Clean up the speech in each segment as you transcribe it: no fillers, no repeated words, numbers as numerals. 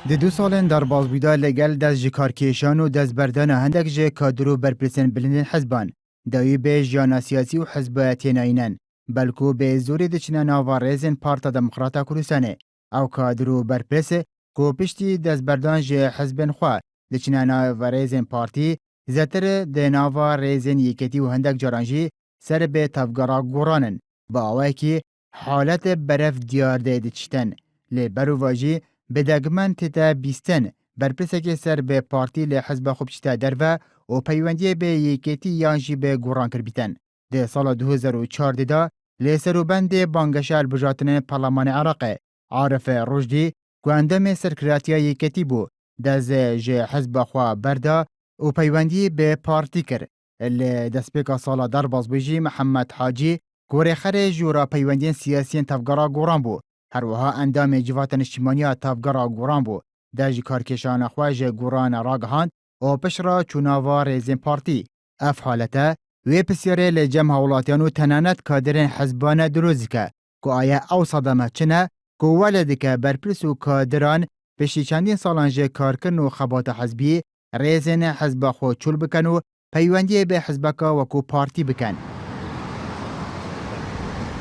د دو سالên derbasbûyîda legel dest ji karkêşan û destberdana hinek ji kadr û berpirsên bilindên hizban, dawî bê jiyana siyasî û hizbe tênayînin, belkû bê zorê diçine nava rêzên Parta Demokrata Kurdistanê. Ew kadr û berpirs ku piştî destberdan ji hizbên xwe diçine nava rêzên partî, zêtir di nava rêzên yêketî û hinek caran jî ser bê tevgera goranin, bi awayekî haletê berev diyar dê diçîtin. Lê berûva jî بدگمن تیتا بیستن برپرسکی سر به پارتی لی حزب خوب چیتا درو و پیوندی به یکیتی یانجی به گوران کر بیتن. ده سال 2014 دا لی سروبند بانگشال بجاتن پارلمان عراق عارف رشدی گواندم سرکراتیا یکیتی بو دز جه حزب خوا بردا و پیوندی به پارتی کر. لی دسپیکا سال در بازبیجی محمد حاجی گوری خر جورا پیوندین سیاسین تفگارا گوران بو. هر وها اندام جواتن اجتماعی تفگرا گوران بو داجی کارکشان خواج گوران راگهاند و پشرا چوناوا ریزین پارتی اف حالته وی پسیاره لجم هولاتیانو تنانت کادرین حزبان دروزکه که آیا او صدمه چنه که ولدکه برپرس و کادران پشی چندین سالانج کارکن و خبات حزبی ریزین حزب خود چول بکن و پیوندی به حزبکه وکو پارتی بکن.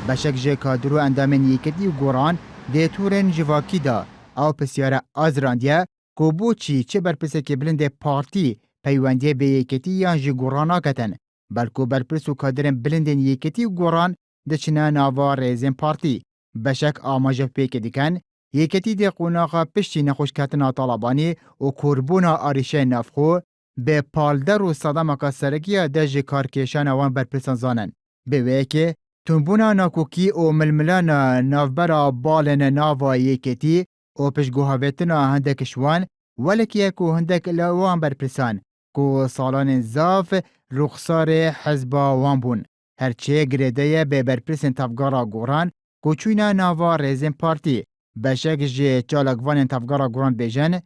بشک جه کادرو اندامن یکتی و گوران دیتورن جواکی دا او پسیاره آزراندیه که بو چه برپرسه که بلند پارتی پیوندیه به یکتی یا جه گوران آکتن بلکو برپرس و کادرن بلندن یکتی و گوران دچنه ناوا ریزن پارتی بشک آماجه پیک دیکن یکتی دی قوناغا پشتی نخوش کتنا طالبانی و کربونا آریشه نفخو به پالدر و صدامکا سرگی دا جه کارکشان وان برپرسان زانن به وی که تنبونا ناکوکی او ململانا نافبرا بالن ناوا یکتی او پشگوهاویتنا هندک شوان ولکیه که هندک لوان برپرسان که سالان زاف رخصار حزبا وان بون. هرچه گریده به برپرسن تفگارا گوران که چوینا ناوا ریزن پارتی بشک جه چالکوان تفگارا گوران بیجن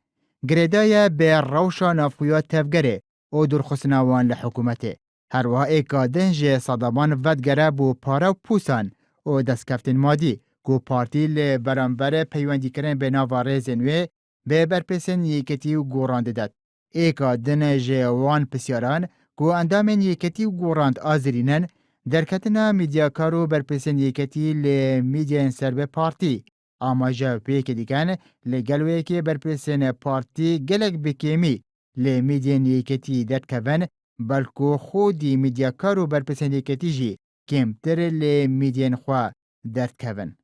گریده به روشا نافویا تفگره او درخصناوان لحکومته. هر وها ایکا دنج صدامان ودگره بو پارا و پوسان و دستکفتن مادی که پارتی لی برانبر پیوندی کرن به ناوا ریزنوی به برپسن یکتی و گوراند داد. ایکا دنج وان پسیاران که اندامن یکتی و گوراند آزرینن درکتنا میدیاکارو برپسن یکتی لی میدین سر به پارتی. اما جا پیک دیگن لی گلوی که برپسن پارتی گلک بکیمی لی میدین یکتی داد کون بلکو خودی میدیاکار و برپسندیکتی جی کمتر لی میدین خوا درد کون.